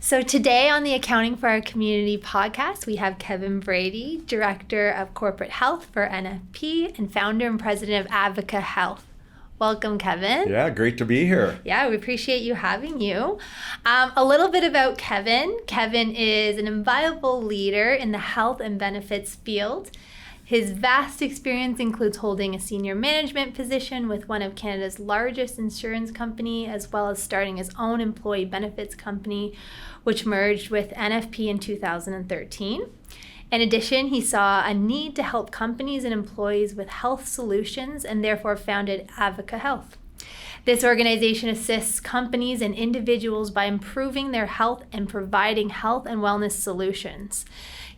So today on the Accounting for Our Community podcast, we have Kevin Brady, Director of Corporate Health for NFP and founder and president of Advica Health. Welcome, Kevin. Yeah, great to be here. Yeah, we appreciate you having you. A little bit about Kevin. Kevin is an invaluable leader in the health and benefits field. His vast experience includes holding a senior management position with one of Canada's largest insurance company, as well as starting his own employee benefits company, which merged with NFP in 2013. In addition, he saw a need to help companies and employees with health solutions and therefore founded Advica Health. This organization assists companies and individuals by improving their health and providing health and wellness solutions.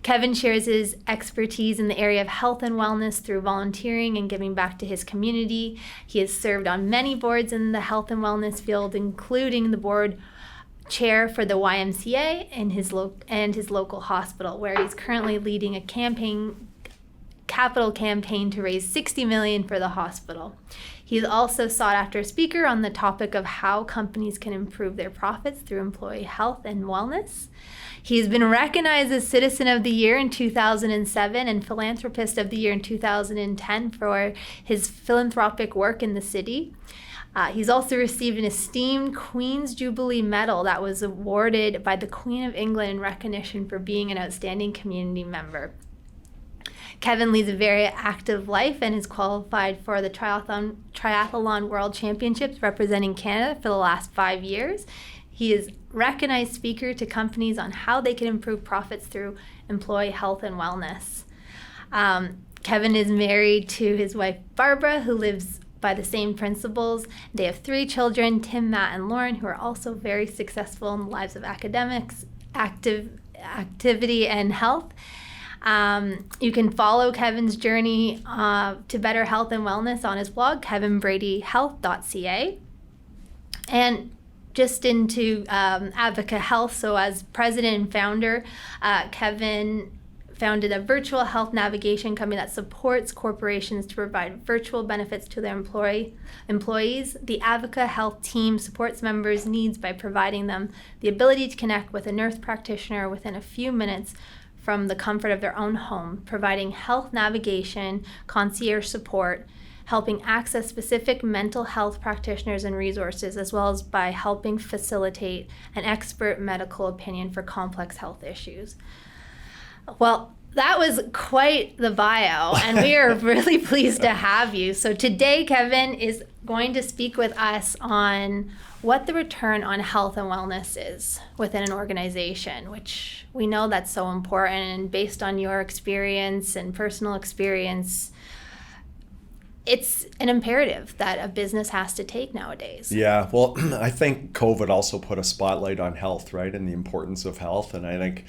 Kevin shares his expertise in the area of health and wellness through volunteering and giving back to his community. He has served on many boards in the health and wellness field, including the board chair for the YMCA and his local hospital, where he's currently leading a capital campaign to raise $60 million for the hospital. He's also sought after speaker on the topic of how companies can improve their profits through employee health and wellness. He's been recognized as Citizen of the Year in 2007 and Philanthropist of the Year in 2010 for his philanthropic work in the city. He's also received an esteemed Queen's Jubilee Medal that was awarded by the Queen of England in recognition for being an outstanding community member. Kevin leads a very active life and is qualified for the Triathlon World Championships representing Canada for the last 5 years. He is recognized speaker to companies on how they can improve profits through employee health and wellness. Kevin is married to his wife, Barbara, who lives by the same principles. They have 3 children, Tim, Matt, and Lauren, who are also very successful in the lives of academics, activity, and health. You can follow Kevin's journey to better health and wellness on his blog, kevinbradyhealth.ca. And just into Advica Health, so as president and founder, Kevin founded a virtual health navigation company that supports corporations to provide virtual benefits to their employees. The Advica Health team supports members' needs by providing them the ability to connect with a nurse practitioner within a few minutes from the comfort of their own home, providing health navigation, concierge support, helping access specific mental health practitioners and resources, as well as by helping facilitate an expert medical opinion for complex health issues. Well, that was quite the bio, and we are really pleased to have you. So today, Kevin is going to speak with us on what the return on health and wellness is within an organization, which we know that's so important. And based on your experience and personal experience, it's an imperative that a business has to take nowadays. Yeah, well, I think COVID also put a spotlight on health, right, and the importance of health. And I think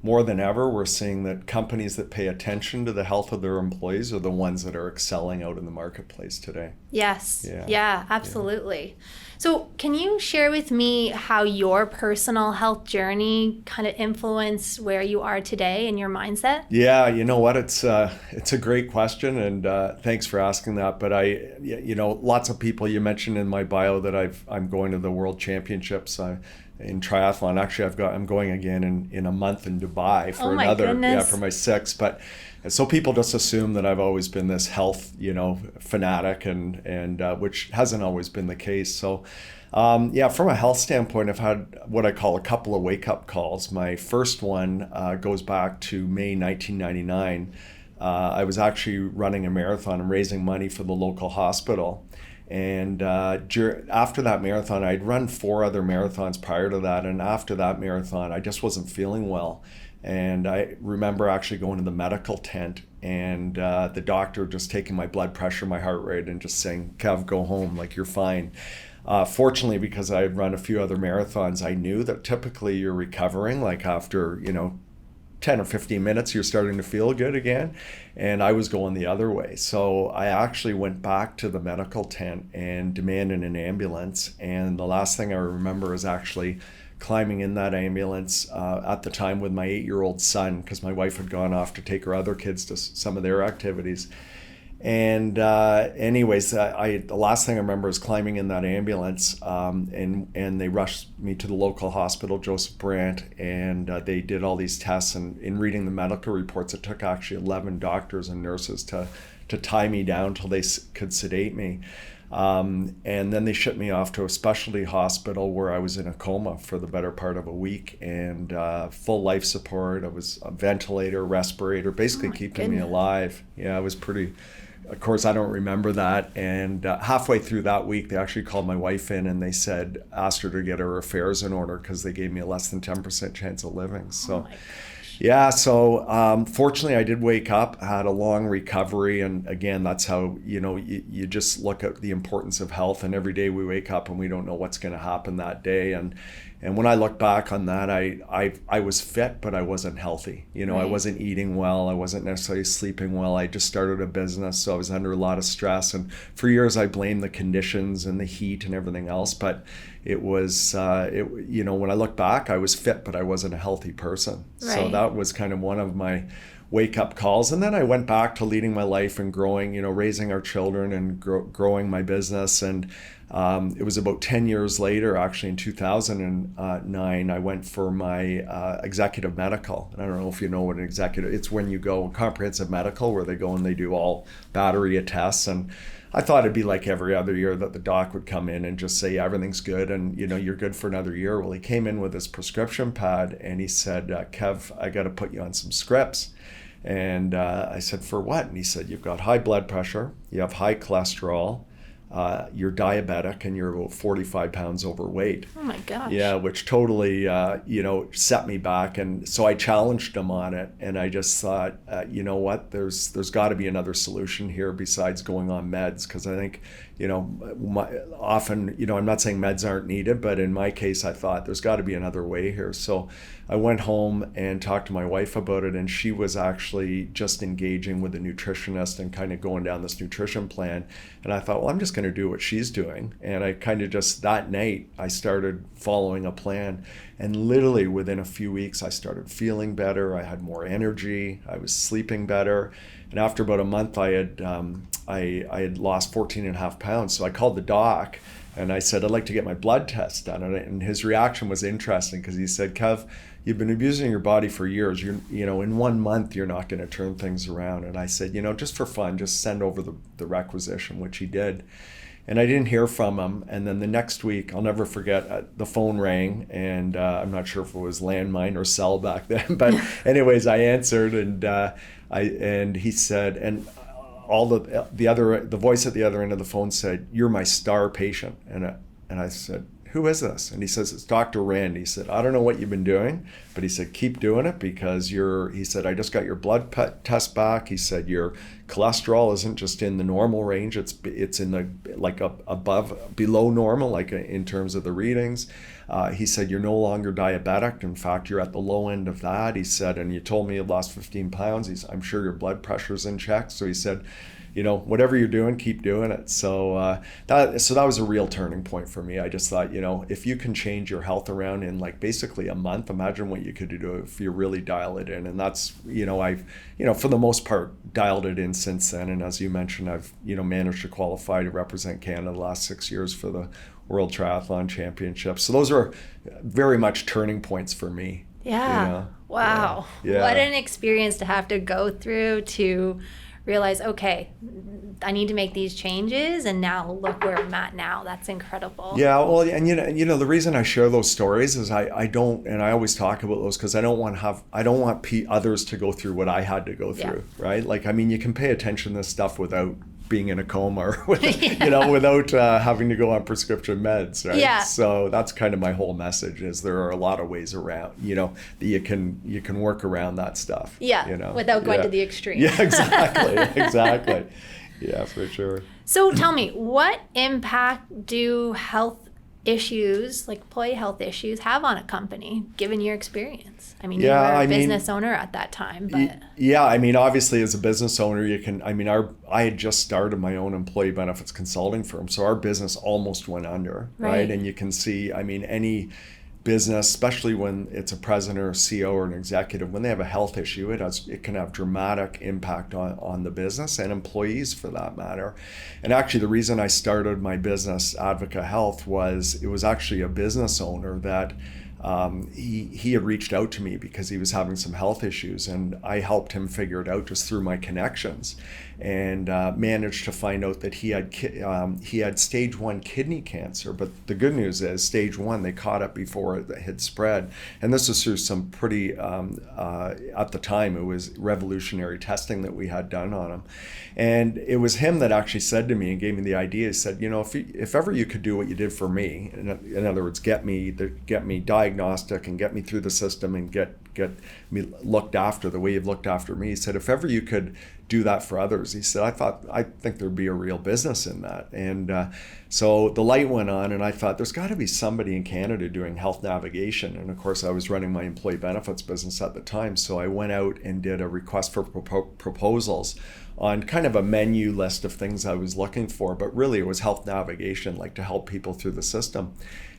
more than ever, we're seeing that companies that pay attention to the health of their employees are the ones that are excelling out in the marketplace today. Yes. Yeah, absolutely. Yeah. So can you share with me how your personal health journey kind of influenced where you are today and your mindset? Yeah, you know what? It's a great question, and thanks for asking that. But lots of people, you mentioned in my bio that I'm going to the World Championships in triathlon. Actually, I'm going again in a month in Dubai for for my 6th. But so people just assume that I've always been this health, fanatic, and which hasn't always been the case. So, from a health standpoint, I've had what I call a couple of wake-up calls. My first one goes back to May 1999. I was actually running a marathon and raising money for the local hospital. And after that marathon, I'd run 4 other marathons prior to that. And after that marathon, I just wasn't feeling well. And I remember actually going to the medical tent and the doctor just taking my blood pressure, my heart rate, and just saying, "Kev, go home, like you're fine." Fortunately, because I had run a few other marathons, I knew that typically you're recovering, like after, 10 or 15 minutes, you're starting to feel good again. And I was going the other way. So I actually went back to the medical tent and demanded an ambulance. And the last thing I remember is actually climbing in that ambulance at the time with my 8-year-old son, because my wife had gone off to take her other kids to some of their activities. And anyways, the last thing I remember is climbing in that ambulance, and they rushed me to the local hospital, Joseph Brant, and they did all these tests. And in reading the medical reports, it took actually 11 doctors and nurses to tie me down till they could sedate me. And then they shipped me off to a specialty hospital where I was in a coma for the better part of a week, and full life support. I was a ventilator, respirator, basically keeping me alive. Yeah, it was pretty. Of course, I don't remember that. And halfway through that week, they actually called my wife in and they asked her to get her affairs in order because they gave me a less than 10% chance of living. So, yeah, so fortunately, I did wake up, had a long recovery. And again, that's how, you just look at the importance of health. And every day we wake up and we don't know what's going to happen that day. And when I look back on that, I was fit, but I wasn't healthy. I wasn't eating well. I wasn't necessarily sleeping well. I just started a business, so I was under a lot of stress. And for years, I blamed the conditions and the heat and everything else. But it was, when I look back, I was fit, but I wasn't a healthy person. Right. So that was kind of one of my wake-up calls. And then I went back to leading my life and growing, raising our children and growing my business. And it was about 10 years later, actually in 2009, I went for my executive medical. And I don't know if you know what an executive, it's when you go comprehensive medical where they go and they do all battery of tests. And I thought it'd be like every other year that the doc would come in and just say, everything's good and, you're good for another year. Well, he came in with his prescription pad and he said, Kev, I got to put you on some scripts. And I said, for what? And he said, you've got high blood pressure, you have high cholesterol, you're diabetic, and you're about 45 pounds overweight. Oh my gosh. Yeah, which totally, set me back. And so I challenged him on it. And I just thought, you know what, there's got to be another solution here besides going on meds. Because I think, often, I'm not saying meds aren't needed, but in my case, I thought there's got to be another way here. So I went home and talked to my wife about it, and she was actually just engaging with a nutritionist and kind of going down this nutrition plan. And I thought, well, I'm just going to do what she's doing. And I kind of just, that night, I started following a plan. And literally within a few weeks, I started feeling better. I had more energy. I was sleeping better. And after about a month, I had lost 14 and a half pounds. So I called the doc and I said, I'd like to get my blood test done. And his reaction was interesting because he said, Kev, you've been abusing your body for years. In 1 month, you're not going to turn things around. And I said, just for fun, just send over the requisition, which he did. And I didn't hear from him. And then the next week, I'll never forget, the phone rang. And I'm not sure if it was landline or cell back then. But anyways, I answered and he said, and all the voice at the other end of the phone said, you're my star patient. And I said, who is this? And he says, it's Dr. Rand. He said, I don't know what you've been doing, but he said, keep doing it because he said, I just got your blood test back. He said, your cholesterol isn't just in the normal range. It's in the below normal, like in terms of the readings. He said, you're no longer diabetic. In fact, you're at the low end of that. He said, and you told me you lost 15 pounds. I'm sure your blood pressure's in check. So he said, whatever you're doing, keep doing it. So that was a real turning point for me. I just thought, if you can change your health around in like basically a month, imagine what you could do if you really dial it in. And that's, I've, for the most part, dialed it in since then. And as you mentioned, I've, managed to qualify to represent Canada the last 6 years for the World Triathlon Championships. So those are very much turning points for me. Yeah. Wow. Yeah. What an experience to have to go through to realize, okay, I need to make these changes, and now look where I'm at now. That's incredible. Yeah, well, and the reason I share those stories is I don't, and I always talk about those because I don't want others to go through what I had to go through, right? Like, you can pay attention to this stuff without being in a coma or without having to go on prescription meds, right? Yeah. So that's kind of my whole message is there are a lot of ways around, that you can work around that stuff. Yeah. Without going to the extreme. Yeah, exactly. Yeah, for sure. So tell me, what impact do health issues, like employee health issues, have on a company, given your experience? You were a business owner at that time, but... Yeah, obviously as a business owner, you can, I had just started my own employee benefits consulting firm, so our business almost went under, right? And you can see, business, especially when it's a president or CEO or an executive, when they have a health issue, it can have dramatic impact on the business and employees for that matter. And actually, the reason I started my business, Advica Health, was it was actually a business owner that he had reached out to me because he was having some health issues, and I helped him figure it out just through my connections, and managed to find out that he had stage 1 kidney cancer. But the good news is stage 1, they caught it before it had spread, and this was through some pretty at the time it was revolutionary testing that we had done on him. And it was him that actually said to me and gave me the idea. He said, if ever you could do what you did for me, in other words, get me diagnostic and get me through the system and get me looked after the way you've looked after me. He said, if ever you could do that for others, he said, I think there'd be a real business in that. And so the light went on, and I thought there's got to be somebody in Canada doing health navigation. And of course, I was running my employee benefits business at the time, so I went out and did a request for proposals on kind of a menu list of things I was looking for, but really it was health navigation, like to help people through the system.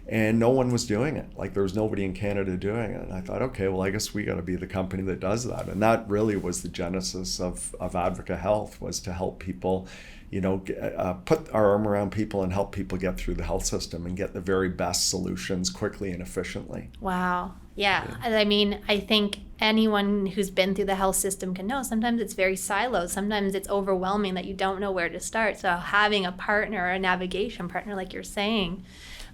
And no one was doing it. Like there was nobody in Canada doing it. And I thought, okay, well, I guess we got to be the company that does that. And that really was the genesis of Advica Health, was to help people, put our arm around people and help people get through the health system and get the very best solutions quickly and efficiently. Wow. Yeah. I mean, I think anyone who's been through the health system can know sometimes it's very siloed. Sometimes it's overwhelming that you don't know where to start. So having a partner, a navigation partner, like you're saying,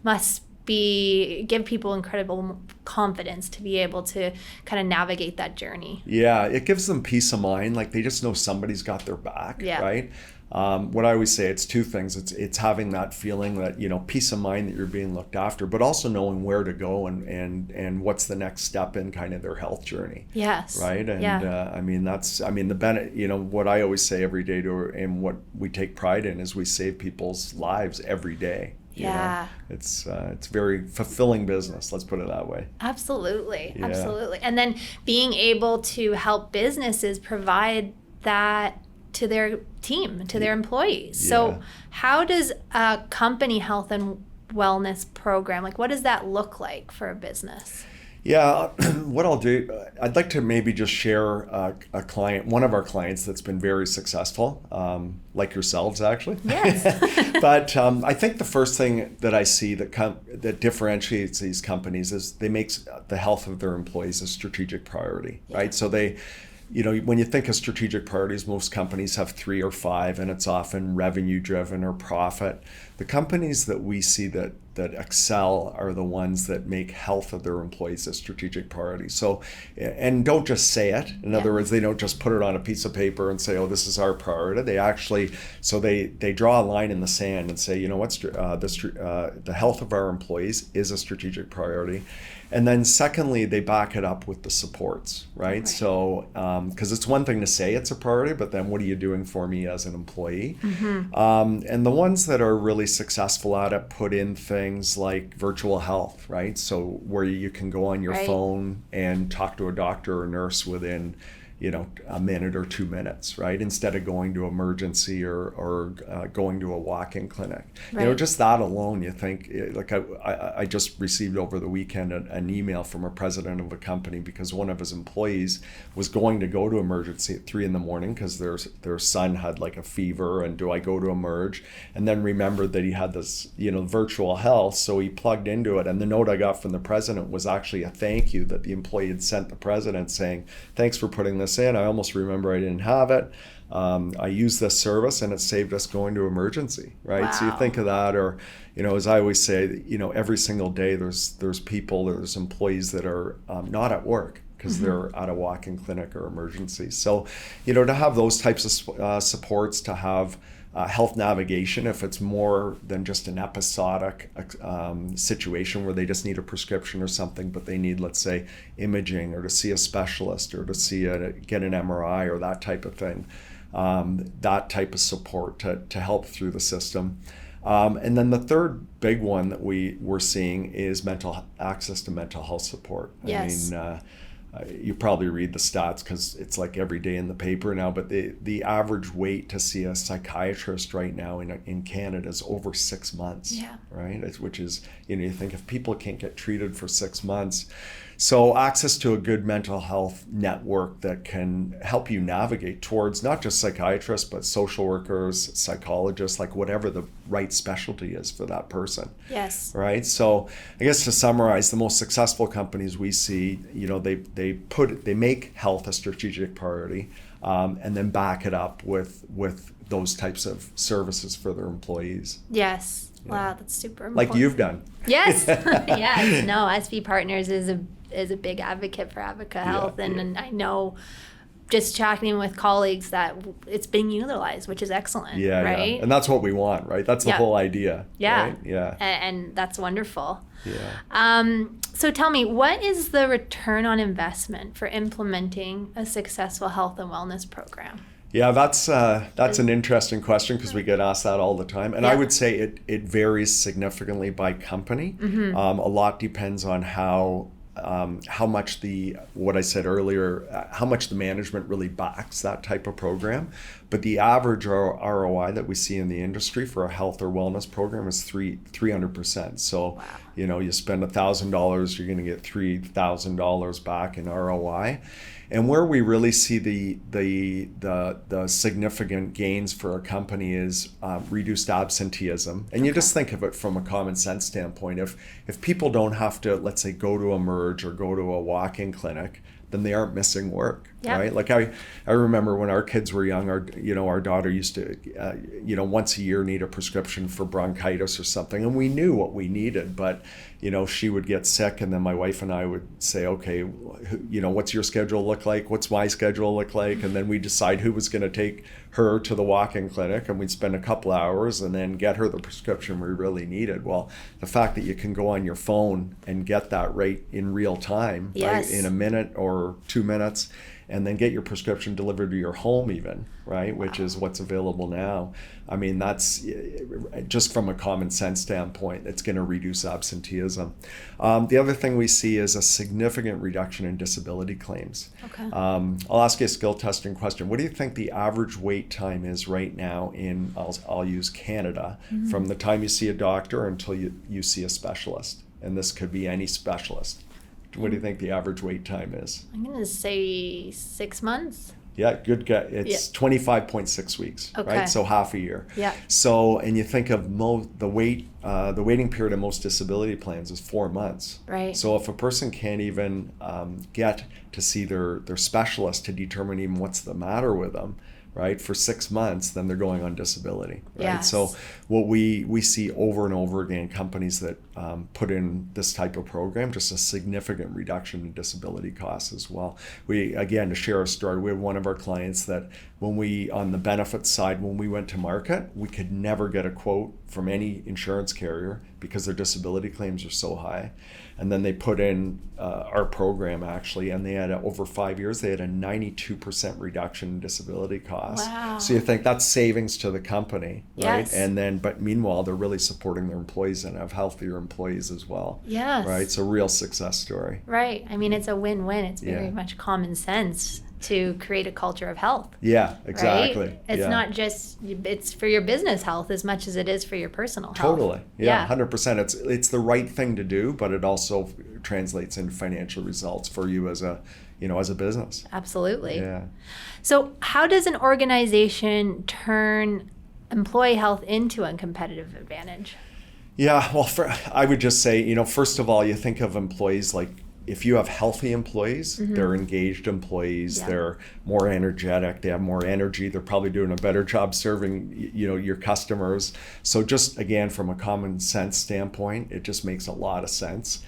must give people incredible confidence to be able to kind of navigate that journey. Yeah, it gives them peace of mind. Like they just know somebody's got their back, right? What I always say, it's two things. It's having that feeling that, peace of mind that you're being looked after, but also knowing where to go and what's the next step in kind of their health journey. Yes. Right. And what I always say every day and what we take pride in is we save people's lives every day. Yeah. It's very fulfilling business, let's put it that way. Absolutely. Yeah. Absolutely. And then being able to help businesses provide that to their team, to their employees. Yeah. So how does a company health and wellness program, what does that look like for a business? Yeah, what I'll do, I'd like to maybe just share a client, one of our clients that's been very successful, like yourselves actually. Yes. But I think the first thing that I see that differentiates these companies is they make the health of their employees a strategic priority, right? So they, when you think of strategic priorities, most companies have 3 or 5, and it's often revenue driven or profit. The companies that we see that excel are the ones that make health of their employees a strategic priority. So, and don't just say it. In other words, they don't just put it on a piece of paper and say, oh, this is our priority. They actually, so they draw a line in the sand and say, the health of our employees is a strategic priority. And then secondly, they back it up with the supports, right? So, because it's one thing to say it's a priority, but then what are you doing for me as an employee? Mm-hmm. And the ones that are really successful at it put in things like virtual health, right? So where you can go on your phone and talk to a doctor or nurse within a minute or 2 minutes, right? Instead of going to emergency or going to a walk-in clinic. Right. Just that alone, you think, like I just received over the weekend an email from a president of a company because one of his employees was going to go to emergency at 3 a.m. because their son had like a fever, and do I go to emerge? And then remembered that he had this, virtual health, so he plugged into it. And the note I got from the president was actually a thank you that the employee had sent the president saying, thanks for putting this in. I almost remember I didn't have it. I used this service and it saved us going to emergency, right? Wow. So you think of that, or, as I always say, every single day there's employees that are not at work because they're at a walk-in clinic or emergency. So, to have those types of supports, to have health navigation, if it's more than just an episodic situation where they just need a prescription or something, but they need, let's say, imaging or to see a specialist or to get an MRI or that type of thing, that type of support to help through the system. And then the third big one that we're seeing is access to mental health support. Yes. you probably read the stats because it's like every day in the paper now, but the average wait to see a psychiatrist right now in Canada is over 6 months. Yeah. Right? Which is, you think if people can't get treated for 6 months, so access to a good mental health network that can help you navigate towards not just psychiatrists, but social workers, psychologists, like whatever the right specialty is for that person. Yes. Right. So I guess to summarize, the most successful companies we see, they make health a strategic priority, and then back it up with those types of services for their employees. Yes. Yeah. Wow, that's super important. Like you've done. Yes. Yes. No, SV Partners is a big advocate for Advica Health, and I know just chatting with colleagues that it's being utilized, which is excellent. Yeah, right? Yeah. And that's what we want, right? That's the whole idea. Yeah. Right? Yeah. And that's wonderful. Yeah. So tell me, what is the return on investment for implementing a successful health and wellness program? Yeah, that's an interesting question because we get asked that all the time. And I would say it varies significantly by company. Mm-hmm. A lot depends on how much what I said earlier, how much the management really backs that type of program. But the average ROI that we see in the industry for a health or wellness program is 300%. So, wow. You spend $1,000, you're going to get $3,000 back in ROI. And where we really see the significant gains for a company is reduced absenteeism. And you just think of it from a common sense standpoint. If people don't have to, let's say, go to a merge or go to a walk-in clinic, then they aren't missing work, right? Like I remember when our kids were young, our daughter used to, once a year need a prescription for bronchitis or something, and we knew what we needed, but she would get sick, and then my wife and I would say, okay, what's your schedule look like? What's my schedule look like? And then we decide who was going to take her to the walk-in clinic, and we'd spend a couple hours and then get her the prescription we really needed. Well, the fact that you can go on your phone and get that right in real time, right, in a minute or 2 minutes, and then get your prescription delivered to your home even, right, which is what's available now. I mean, that's just from a common sense standpoint, it's going to reduce absenteeism. The other thing we see is a significant reduction in disability claims. Okay. I'll ask you a skill testing question. What do you think the average wait time is right now in, I'll use Canada, from the time you see a doctor until you see a specialist? And this could be any specialist. What do you think the average wait time is? I'm going to say 6 months. Yeah, good guess. It's 25.6 weeks, okay. Right? So half a year. Yeah. So, and you think of the waiting period of most disability plans is 4 months. Right. So if a person can't even get to see their specialist to determine even what's the matter with them, right, for 6 months, then they're going on disability, right? Yes. So what we see over and over again, companies that put in this type of program, just a significant reduction in disability costs as well. To share a story, we have one of our clients that on the benefits side, when we went to market, we could never get a quote from any insurance carrier because their disability claims are so high. And then they put in our program actually, and they had over 5 years, they had a 92% reduction in disability costs. Wow. So you think that's savings to the company, right? Yes. And then, but meanwhile, they're really supporting their employees and have healthier employees as well. Yes. Right. It's a real success story. Right. I mean, it's a win-win. It's very much common sense to create a culture of health. Yeah, exactly. Right? It's not just, it's for your business health as much as it is for your personal health. Totally. Yeah, 100%. It's the right thing to do, but it also translates into financial results for you as a business. Absolutely. Yeah. So how does an organization turn employee health into a competitive advantage? Yeah, well, I would just say, first of all, you think of employees like, if you have healthy employees, they're engaged employees, they're more energetic, they have more energy, they're probably doing a better job serving, your customers. So just again, from a common sense standpoint, it just makes a lot of sense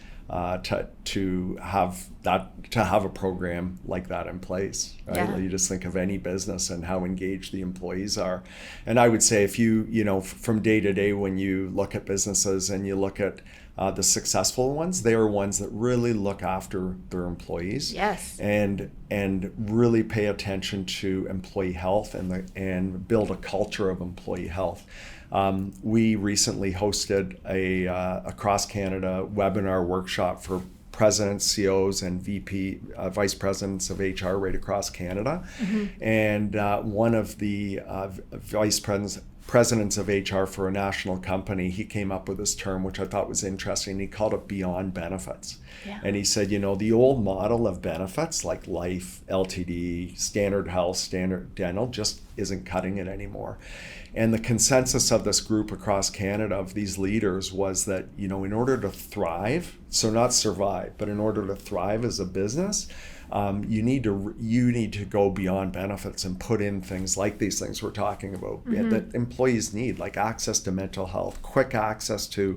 to have a program like that in place, right? Yeah. You just think of any business and how engaged the employees are. And I would say if you from day to day, when you look at businesses and you look at the successful ones, they are ones that really look after their employees. Yes. And really pay attention to employee health and build a culture of employee health. We recently hosted a across Canada webinar workshop for presidents, COs, and vice presidents of HR right across Canada. And one of the vice presidents of HR for a national company, he came up with this term, which I thought was interesting. He called it beyond benefits. Yeah. And he said, the old model of benefits like life, LTD, standard health, standard dental just isn't cutting it anymore. And the consensus of this group across Canada of these leaders was that, in order to thrive, so not survive, but in order to thrive as a business, you need to go beyond benefits and put in things like these things we're talking about that employees need, like access to mental health, quick access to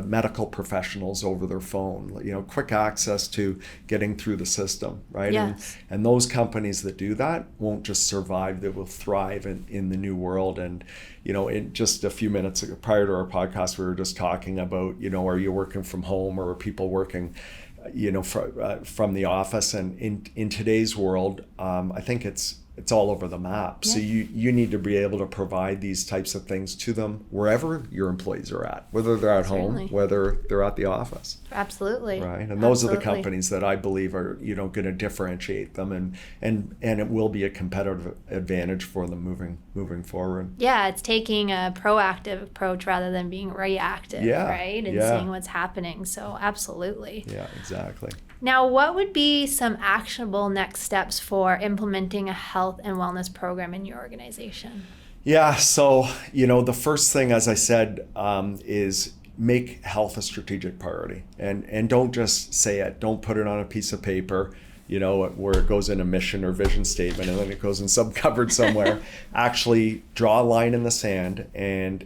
medical professionals over their phone, quick access to getting through the system, right? Yes. And those companies that do that won't just survive; they will thrive in the new world. And in just a few minutes prior to our podcast, we were just talking about, are you working from home or are people working from the office? And in today's world, I think it's all over the map. Yeah. So you need to be able to provide these types of things to them wherever your employees are at, whether they're at Certainly. home, whether they're at the office. Absolutely. Right. And those are the Absolutely. companies that I believe are, going to differentiate them and it will be a competitive advantage for them moving forward. Yeah, it's taking a proactive approach rather than being reactive, Yeah, right? And yeah. seeing what's happening. So absolutely. Yeah, exactly. Now, what would be some actionable next steps for implementing a health and wellness program in your organization? Yeah, so, the first thing, as I said, is make health a strategic priority. And don't just say it. Don't put it on a piece of paper, where it goes in a mission or vision statement and then it goes in some cupboard somewhere. Actually draw a line in the sand and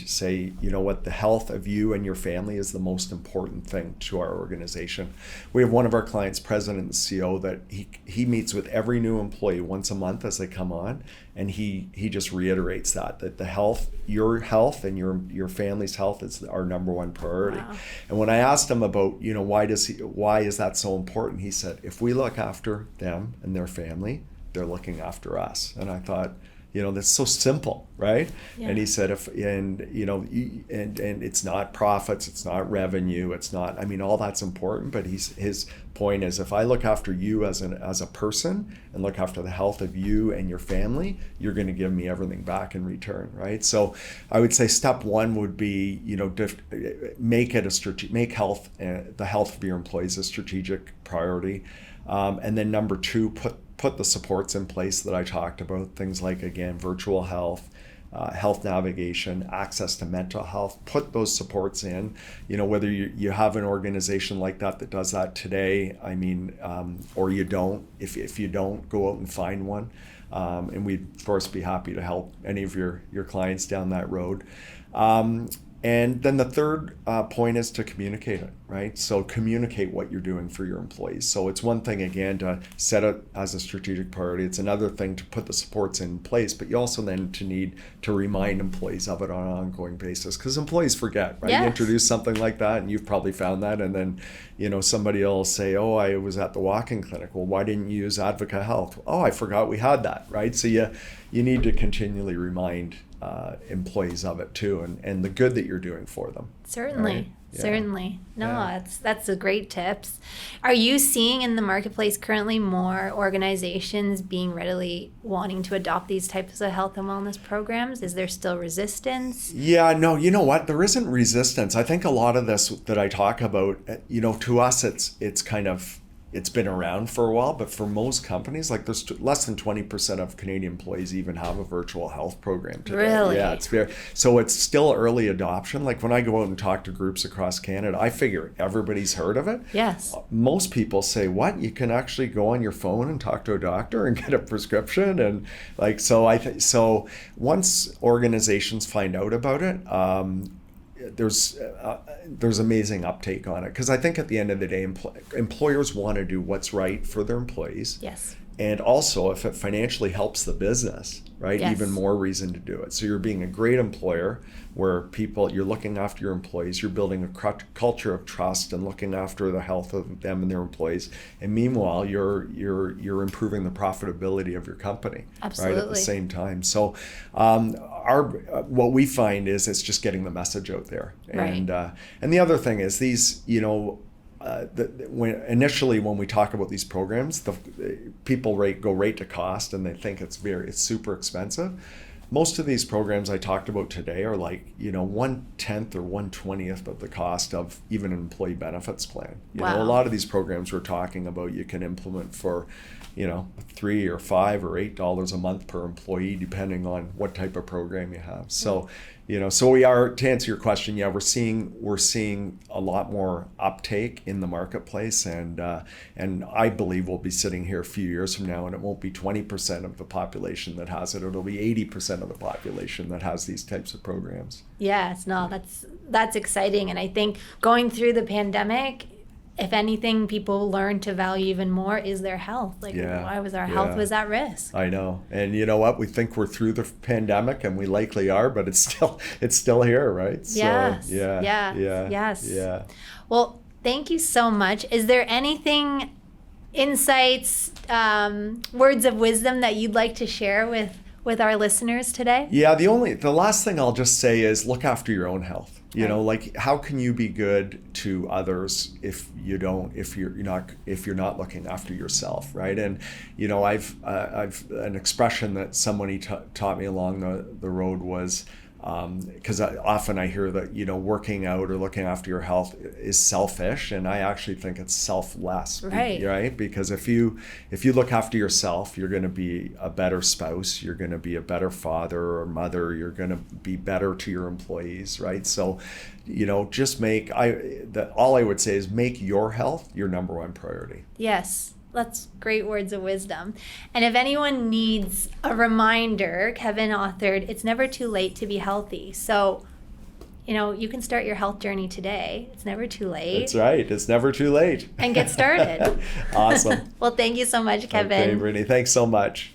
say, what, the health of you and your family is the most important thing to our organization. We have one of our clients, president and CEO, that he meets with every new employee once a month as they come on. And he just reiterates that the health, your health and your family's health is our number one priority. Wow. And when I asked him about, why is that so important? He said, if we look after them and their family, they're looking after us. And I thought, that's so simple, right? Yeah. And he said, and it's not profits, it's not revenue, it's not, all that's important, but his point is, if I look after you as a person and look after the health of you and your family, you're going to give me everything back in return, right? So I would say step one would be, make health, the health of your employees a strategic priority. And then number two, put the supports in place that I talked about, things like, again, virtual health, health navigation, access to mental health. Put those supports in, whether you have an organization like that does that today, or you don't. If you don't, go out and find one. And we'd, of course, be happy to help any of your clients down that road. And then the third point is to communicate it, right? So communicate what you're doing for your employees. So it's one thing, again, to set it as a strategic priority. It's another thing to put the supports in place, but you also then need to remind employees of it on an ongoing basis, because employees forget, right? Yes. You introduce something like that, and you've probably found that, and then somebody will say, oh, I was at the walk-in clinic. Well, why didn't you use Advica Health? Oh, I forgot we had that, right? So you need to continually remind employees of it too, and the good that you're doing for them. Certainly. Right? Yeah. Certainly. No, Yeah. that's a great tips. Are you seeing in the marketplace currently more organizations being readily wanting to adopt these types of health and wellness programs? Is there still resistance? Yeah, no, you know what? There isn't resistance. I think a lot of this that I talk about, to us, it's kind of, it's been around for a while, but for most companies, like there's less than 20% of Canadian employees even have a virtual health program today. Really? Yeah, so it's still early adoption. Like when I go out and talk to groups across Canada, I figure everybody's heard of it. Yes. Most people say, what? You can actually go on your phone and talk to a doctor and get a prescription? And so once organizations find out about it, there's amazing uptake on it, because I think at the end of the day, employers want to do what's right for their employees. Yes. And also, if it financially helps the business, right? Yes. Even more reason to do it. So you're being a great employer where you're looking after your employees, you're building a culture of trust and looking after the health of them and their employees. And meanwhile, you're improving the profitability of your company. Absolutely. Right, at the same time. So what we find is it's just getting the message out there. Right. And the other thing is these, when we talk about these programs, the people go right to cost, and they think it's super expensive. Most of these programs I talked about today are like, 1/10 or 1/20th of the cost of even an employee benefits plan. Wow. A lot of these programs we're talking about you can implement for, $3 or $5 or $8 a month per employee, depending on what type of program you have. So, so we are, to answer your question, yeah, we're seeing a lot more uptake in the marketplace, and I believe we'll be sitting here a few years from now, and it won't be 20% of the population that has it. It'll be 80% of the population that has these types of programs. Yes, no, that's exciting, and I think going through the pandemic, if anything, people learn to value even more is their health. Why was our health was at risk? I know. And you know what? We think we're through the pandemic, and we likely are, but it's still here, right? Yes. So, yes. Well, thank you so much. Is there anything, insights, words of wisdom that you'd like to share with our listeners today? Yeah, the last thing I'll just say is look after your own health. How can you be good to others if you're not looking after yourself, right? And I've an expression that somebody taught me along the road was, because often I hear that working out or looking after your health is selfish, and I actually think it's selfless, right? Because if you look after yourself, you're going to be a better spouse, you're going to be a better father or mother, you're going to be better to your employees, right? So, just all I would say is make your health your number one priority. Yes. That's great words of wisdom. And if anyone needs a reminder, Kevin authored It's Never Too Late to Be Healthy. So, you can start your health journey today. It's never too late. That's right. It's never too late. And get started. Awesome. Well, thank you so much, Kevin. Okay, Brittany. Thanks so much.